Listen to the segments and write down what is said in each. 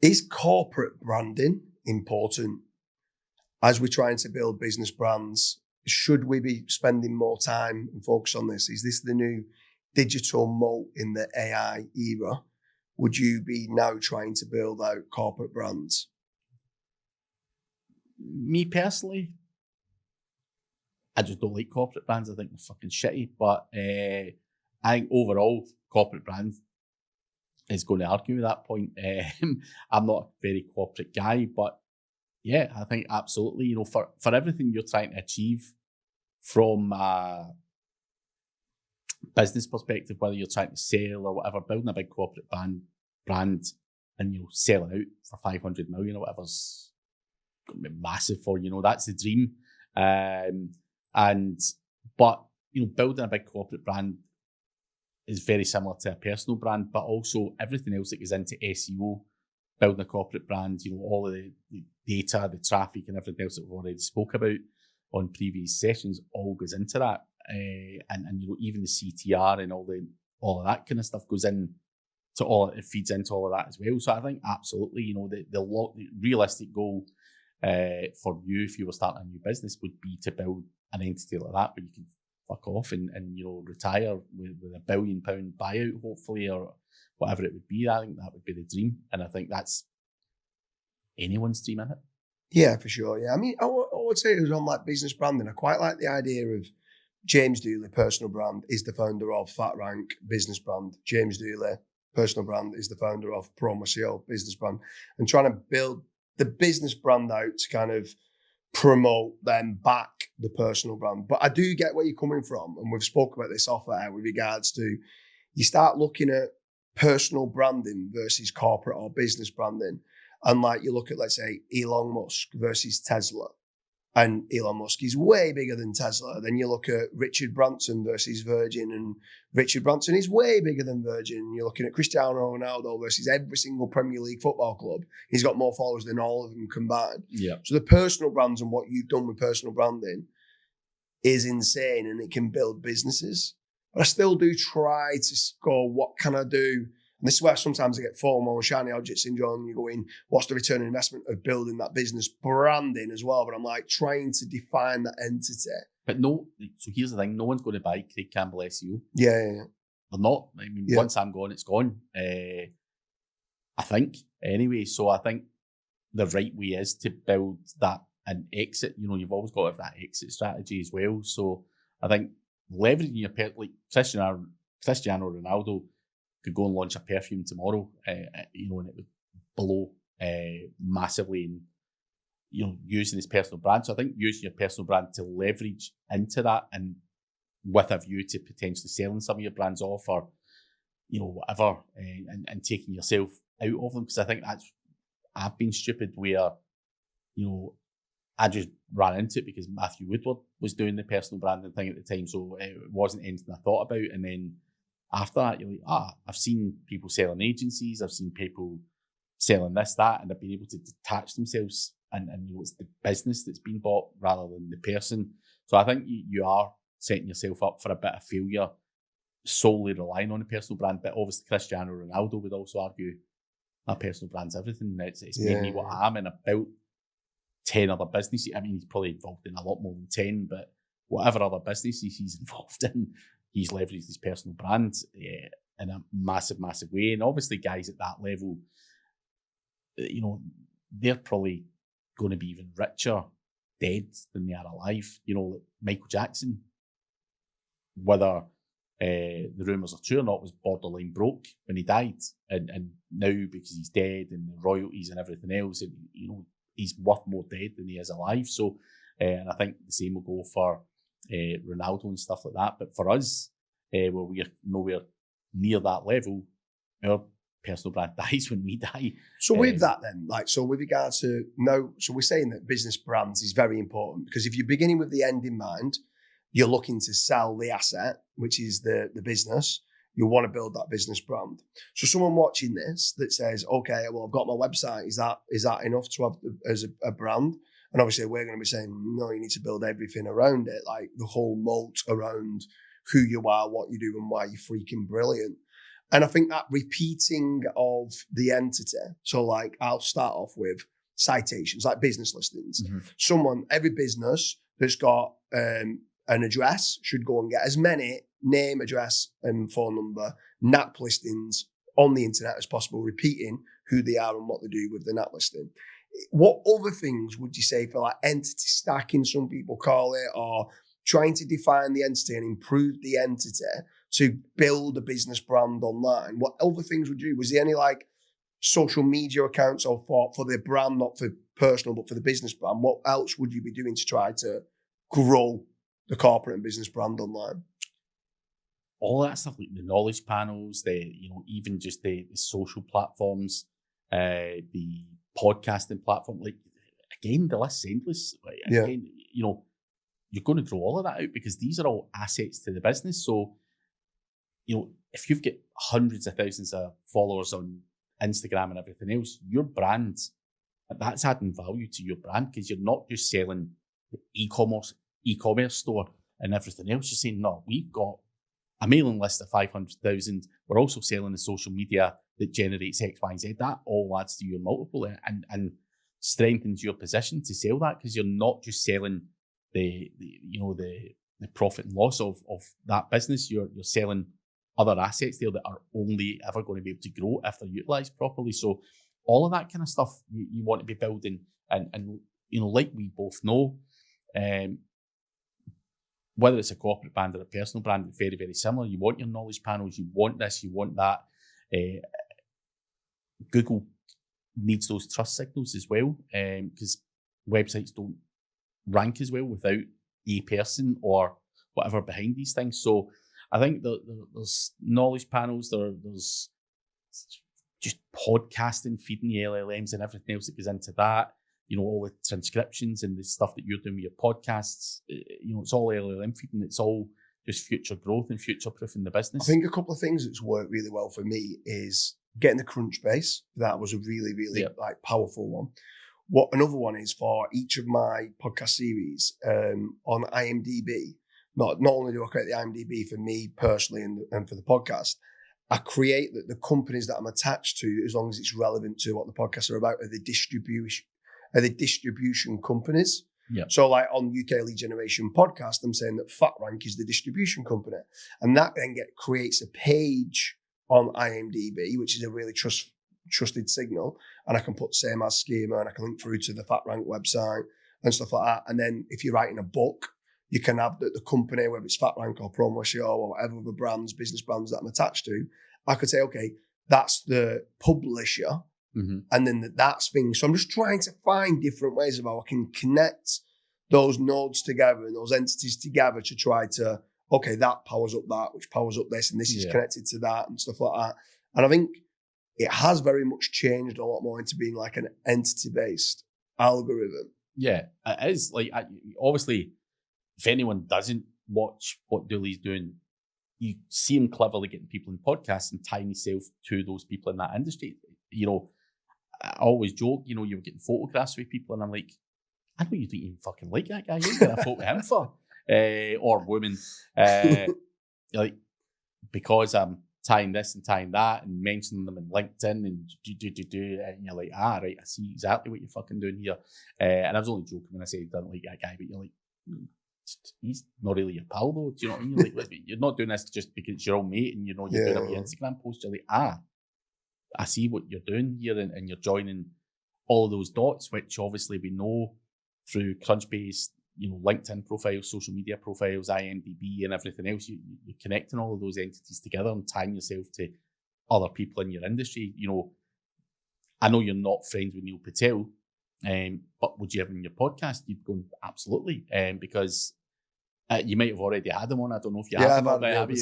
Is corporate branding important as we're trying to build business brands? Should we be spending more time and focus on this? Is this the new digital moat in the AI era? Would you be now trying to build out corporate brands? Me personally, I just don't like corporate brands. I think they're fucking shitty. But I think overall, corporate brands is going to argue with that point. I'm not a very corporate guy, but yeah, I think absolutely, you know, for everything you're trying to achieve from a business perspective, whether you're trying to sell or whatever, building a big corporate brand and, you know, sell it out for 500 million or whatever's going to be massive for, you know, that's the dream. But, you know, building a big corporate brand is very similar to a personal brand, but also everything else that goes into SEO, building a corporate brand, you know, all of the data, the traffic and everything else that we've already spoke about on previous sessions all goes into that. And you know, even the CTR and all of that kind of stuff goes in to all, it feeds into all of that as well. So I think absolutely, you know, the realistic goal for you if you were starting a new business would be to build an entity like that where you can fuck off and you know, retire with £1 billion buyout, hopefully, or whatever it would be. I think that would be the dream. And I think that's anyone's dream, isn't it? Yeah, for sure. Yeah. I mean, I would say it was on like business branding. I quite like the idea of James Dooley, personal brand, is the founder of Fat Rank business brand. James Dooley, personal brand, is the founder of Promocio business brand, and trying to build the business brand out to kind of promote them back the personal brand. But I do get where you're coming from, and we've spoken about this off air with regards to you start looking at personal branding versus corporate or business branding, and like you look at, let's say, Elon Musk versus Tesla. And Elon Musk is way bigger than Tesla. Then you look at Richard Branson versus Virgin, and Richard Branson is way bigger than Virgin. You're looking at Cristiano Ronaldo versus every single Premier League football club. He's got more followers than all of them combined. Yeah. So the personal brands and what you've done with personal branding is insane, and it can build businesses. But I still do try to go, what can I do? And this is where sometimes I get FOMO and shiny object syndrome. You go in, what's the return on investment of building that business branding as well? But I'm like trying to define that entity. But no, so here's the thing, no one's going to buy Craig Campbell SEO. Yeah. They're not. I mean, once I'm gone, it's gone. I think, anyway. So I think the right way is to build that and exit. You know, you've always got to have that exit strategy as well. So I think leveraging your like Cristiano Ronaldo could go and launch a perfume tomorrow, you know, and it would blow massively, and you know, using his personal brand. So I think using your personal brand to leverage into that, and with a view to potentially selling some of your brands off, or you know, whatever, and taking yourself out of them. Because I think I've been stupid where, you know, I just ran into it because Matthew Woodward was doing the personal branding thing at the time, so it wasn't anything I thought about. And then after that, you're like, I've seen people selling agencies, I've seen people selling this, that, and they've been able to detach themselves, and you know, it's the business that's been bought rather than the person. So I think you are setting yourself up for a bit of failure solely relying on a personal brand. But obviously Cristiano Ronaldo would also argue my personal brand's everything. It's made me what I am, and about 10 other businesses. I mean, he's probably involved in a lot more than 10, but whatever other businesses he's involved in, he's leveraged his personal brand in a massive, massive way. And obviously guys at that level, you know, they're probably going to be even richer dead than they are alive. You know, like Michael Jackson, whether the rumours are true or not, was borderline broke when he died. And now, because he's dead and the royalties and everything else, and, you know, he's worth more dead than he is alive. So, and I think the same will go for Ronaldo and stuff like that. But for us, where we're nowhere near that level, our personal brand dies when we die. So with that then, like, so with regards to so we're saying that business brands is very important, because if you're beginning with the end in mind, you're looking to sell the asset, which is the business. You want to build that business brand. So someone watching this that says, okay, well, I've got my website. Is that enough to have as a brand? And obviously we're going to be saying, no, you need to build everything around it, like the whole moat around who you are, what you do, and why you're freaking brilliant. And I think that repeating of the entity, so like I'll start off with citations, like business listings. Every business that's got an address should go and get as many name, address, and phone number NAP listings on the internet as possible, repeating who they are and what they do with the NAP listing. What other things would you say for like entity stacking, some people call it, or trying to define the entity and improve the entity to build a business brand online? What other things would you do? Was there any like social media accounts or for the brand, not for personal, but for the business brand? What else would you be doing to try to grow the corporate and business brand online? All that stuff, like the knowledge panels, even just the social platforms, the podcasting platform, like again, the list's endless. Like, again, you're going to draw all of that out because these are all assets to the business. So, if you've got hundreds of thousands of followers on Instagram and everything else, your brand, that's adding value to your brand because you're not just selling the e-commerce store and everything else. You're saying, no, we've got a mailing list of 500,000. We're also selling the social media that generates X, Y, and Z. That all adds to your multiple and strengthens your position to sell that because you're not just selling the profit and loss of that business. You're selling other assets there that are only ever going to be able to grow if they're utilized properly. So all of that kind of stuff you want to be building and like we both know, whether it's a corporate brand or a personal brand, it's very, very similar. You want your knowledge panels, you want this, you want that. Google needs those trust signals as well because websites don't rank as well without a person or whatever behind these things. So I think there's knowledge panels, there's just podcasting, feeding the LLMs and everything else that goes into that. All the transcriptions and the stuff that you're doing with your podcasts, it's all LLM feeding. It's all just future growth and future proofing the business. I think a couple of things that's worked really well for me is getting the Crunchbase. That was a really, really powerful one. Another one is for each of my podcast series on IMDb. Not only do I create the IMDb for me personally and for the podcast, I create the companies that I'm attached to, as long as it's relevant to what the podcasts are about, are the distribution companies. Yeah. So like on UK Lead Generation podcast, I'm saying that FatRank is the distribution company. And that then creates a page on IMDb, which is a really trusted signal. And I can put same as schema and I can link through to the FatRank website and stuff like that. And then if you're writing a book, you can have the company, whether it's FatRank or Promo Show or whatever the business brands that I'm attached to. I could say, okay, that's the publisher. Mm-hmm. And then that's things. So I'm just trying to find different ways of how I can connect those nodes together and those entities together to try to, okay, that powers up that, which powers up this, and this is connected to that and stuff like that. And I think it has very much changed a lot more into being like an entity-based algorithm. Yeah, it is. Like, obviously, if anyone doesn't watch what Dooley's doing, you see him cleverly getting people in podcasts and tying himself to those people in that industry. I always joke, you were getting photographs with people, and I'm like, I know you don't even fucking like that guy. You're getting a photo of him for, or woman, like because I'm tying this and tying that and mentioning them in LinkedIn and and you're like, right, I see exactly what you're fucking doing here. And I was only joking when I said I don't like that guy, but you're like, he's not really your pal though. Do you know what I mean? Like, you're not doing this just because you're all mate and you're doing a Instagram post. You're like, I see what you're doing here, and you're joining all of those dots, which obviously we know through Crunchbase, LinkedIn profiles, social media profiles, IMDb, and everything else. You're connecting all of those entities together and tying yourself to other people in your industry. I know you're not friends with Neil Patel, but would you have him in your podcast? You'd go, absolutely, because you might have already had him on. I don't know if you have him already.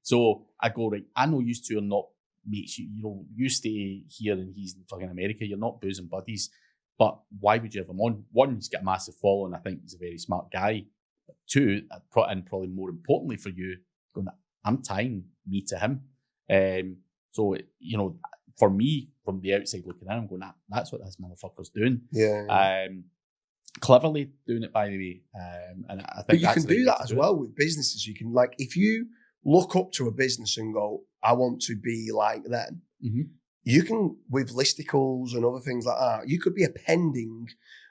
So I go, right, I know you two are not mates. You stay here and he's in fucking America. You're not bosom buddies. But why would you have him on? One, he's got a massive following. I think he's a very smart guy. But two, and probably more importantly for you, going, I'm tying me to him. So, for me, from the outside looking in, I'm going, that's what this motherfucker's doing. Yeah. Cleverly doing it, by the way. And I think but you can do that as well with businesses. You can, like, if you look up to a business and go, I want to be like them. Mm-hmm. You can, with listicles and other things like that, you could be appending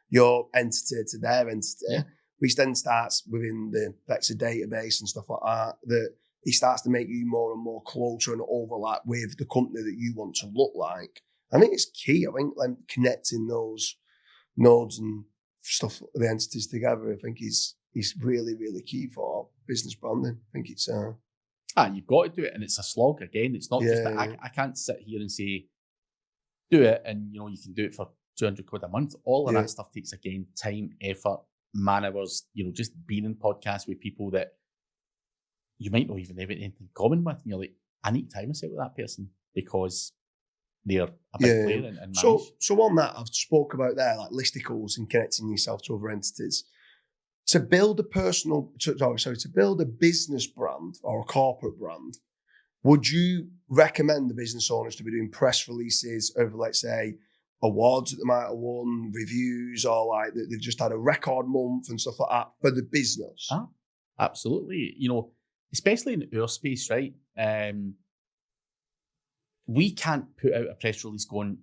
your entity to their entity, which then starts within the vector database and stuff like that, that it starts to make you more and more closer and overlap with the company that you want to look like. I think it's key. I think like, connecting those nodes and stuff, the entities together, I think is really, really key for business branding. I think it's... you've got to do it, and it's a slog again. It's not just that I can't sit here and say, do it, and you can do it for 200 quid a month. All of that stuff takes, again, time, effort, man hours, just being in podcasts with people that you might not even have anything in common with, and you're like, I need time myself with that person because they're a big player and manage. So on that, I've spoke about there, like listicles and connecting yourself to other entities. To build to build a business brand or a corporate brand, would you recommend the business owners to be doing press releases of, let's say, awards that they might have won, reviews, or like that they've just had a record month and stuff like that for the business? Absolutely. Especially in our space, right? We can't put out a press release going,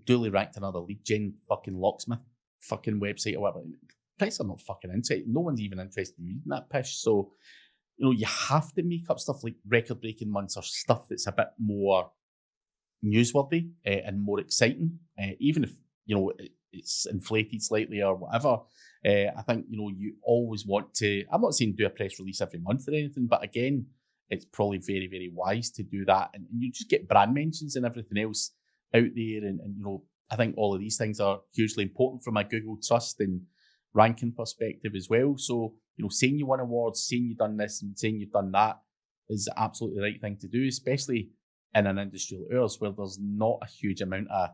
Dooley ranked another lead gen fucking locksmith fucking website or whatever. Press are not fucking into it. No one's even interested in reading that pish. So, you have to make up stuff like record-breaking months or stuff that's a bit more newsworthy and more exciting, even if, it's inflated slightly or whatever. I think, you always want to, I'm not saying do a press release every month or anything, but again, it's probably very, very wise to do that. And you just get brand mentions and everything else out there. And I think all of these things are hugely important from a Google trust and ranking perspective as well. So, saying you won awards, saying you've done this and saying you've done that is absolutely the right thing to do, especially in an industry like ours where there's not a huge amount of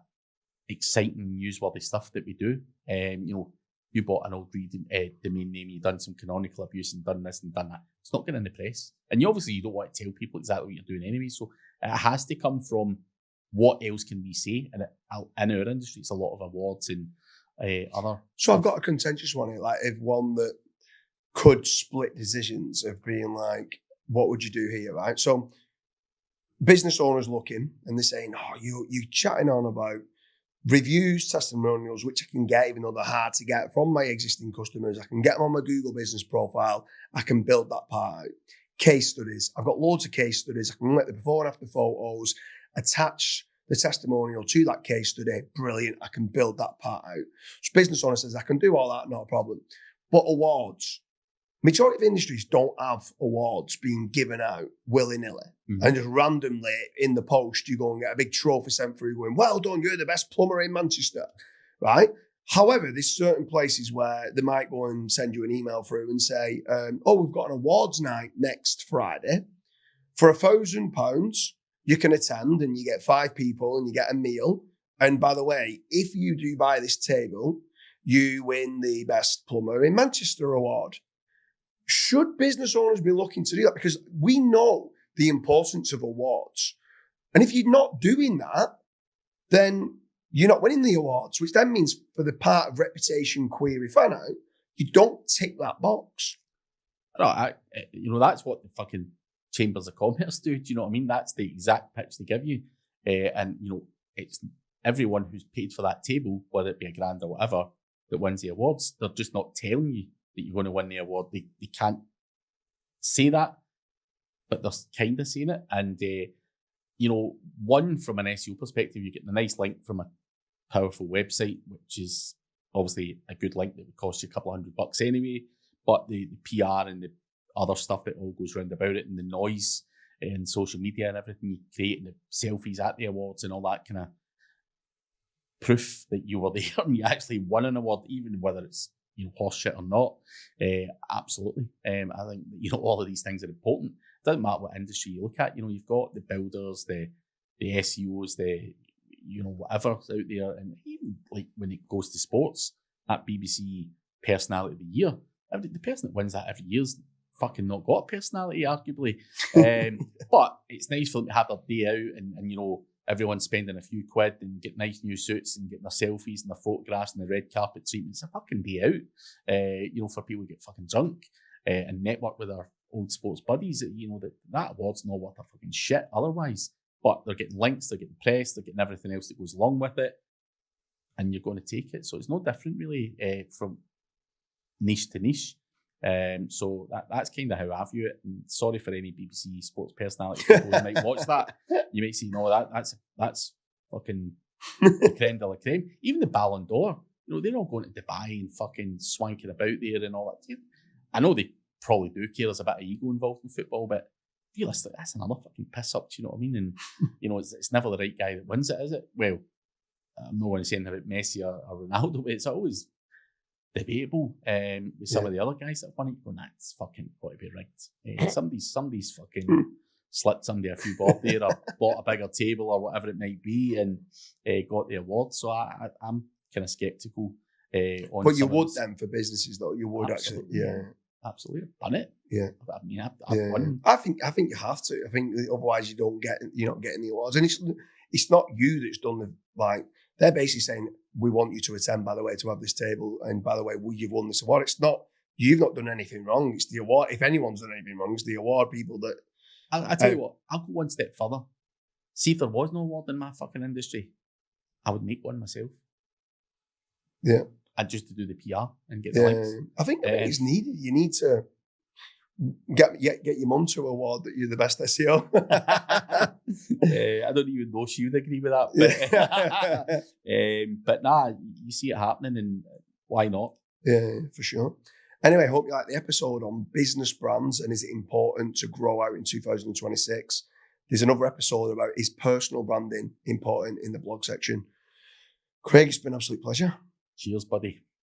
exciting, newsworthy stuff that we do. You bought an old domain name, you've done some canonical abuse and done this and done that. It's not getting in the press. And you don't want to tell people exactly what you're doing anyway. So it has to come from what else can we say. And in our industry, it's a lot of awards and other. So I've got a contentious one here, like if one that could split decisions of being like, what would you do here, right? So business owners looking and they're saying, you chatting on about reviews, testimonials, which I can get, even though they're hard to get from my existing customers. I can get them on my Google business profile. I can build that part out. Case studies. I've got loads of case studies. I can let the before and after photos, attach the testimonial to that case study. Brilliant. I can build that part out. So business owner says, I can do all that, not a problem. But awards, majority of industries don't have awards being given out willy-nilly. Mm-hmm. And just randomly in the post, you go and get a big trophy sent through going, well done, you're the best plumber in Manchester, right? However, there's certain places where they might go and send you an email through and say, we've got an awards night next Friday. For £1,000, you can attend and you get 5 people and you get a meal. And by the way, if you do buy this table, you win the best plumber in Manchester award. Should business owners be looking to do that? Because we know the importance of awards. And if you're not doing that, then you're not winning the awards, which then means for the part of reputation query fan out, you don't tick that box. No, that's what the fucking chambers of commerce do. Do you know what I mean? That's the exact pitch they give you. And, it's everyone who's paid for that table, whether it be a grand or whatever, that wins the awards. They're just not telling you that you're going to win the award. They can't say that, but they're kind of saying it. And, one, from an SEO perspective, you get the nice link from a powerful website, which is obviously a good link that would cost you a couple of $100 anyway. But the PR and the other stuff that all goes round about it and the noise and social media and everything you create and the selfies at the awards and all that kind of proof that you were there and you actually won an award, even whether it's horse shit or not. Absolutely. I think all of these things are important. It doesn't matter what industry you look at. You've got the builders, the SEOs, the whatever's out there, and even like when it goes to sports, that BBC Personality of the Year, the person that wins that every year's fucking not got a personality, arguably. But it's nice for them to have their day out and everyone's spending a few quid and get nice new suits and getting their selfies and their photographs and the red carpet treatment. It's a fucking day out, for people to get fucking drunk and network with their old sports buddies that, you know, that award's not worth a fucking shit otherwise. But they're getting links, they're getting press, they're getting everything else that goes along with it. And you're going to take it. So it's no different really from niche to niche. So that's kind of how I view it. And sorry for any BBC sports personality people who might watch that. You might see, no, that's fucking the creme de la creme. Even the Ballon d'Or, you know, they're all going to Dubai and fucking swanking about there and all that. I know they probably do care. There's a bit of ego involved in football, but realistically, that's another fucking piss up. Do you know what I mean? And you know, it's never the right guy that wins it, is it? Well, I'm not going to say anything about Messi or Ronaldo, but it's always debatable with some of the other guys that have won it. Going, that's fucking got to be rigged. Somebody's fucking slipped somebody a few bob there, or bought a bigger table or whatever it might be, and got the award. So I'm kind of skeptical. But you would then for businesses, though. You would actually, absolutely. I've done it. Yeah, I mean, I've won. I think you have to. I think otherwise you're not getting the awards, and it's not you that's done the like. They're basically saying, we want you to attend, by the way, to have this table. And by the way, you've won this award. It's not, you've not done anything wrong. It's the award. If anyone's done anything wrong, it's the award people that... I tell you what, I'll go one step further. See, if there was no award in my fucking industry, I would make one myself. Yeah. And just to do the PR and get the links. I think it's needed. You need to get your mum to award that you're the best SEO. I don't even know she would agree with that. But nah, you see it happening, and why not? Yeah, for sure. Anyway, I hope you like the episode on business brands and is it important to grow out in 2026. There's another episode about is personal branding important in the blog section. Craig, it's been an absolute pleasure. Cheers, buddy.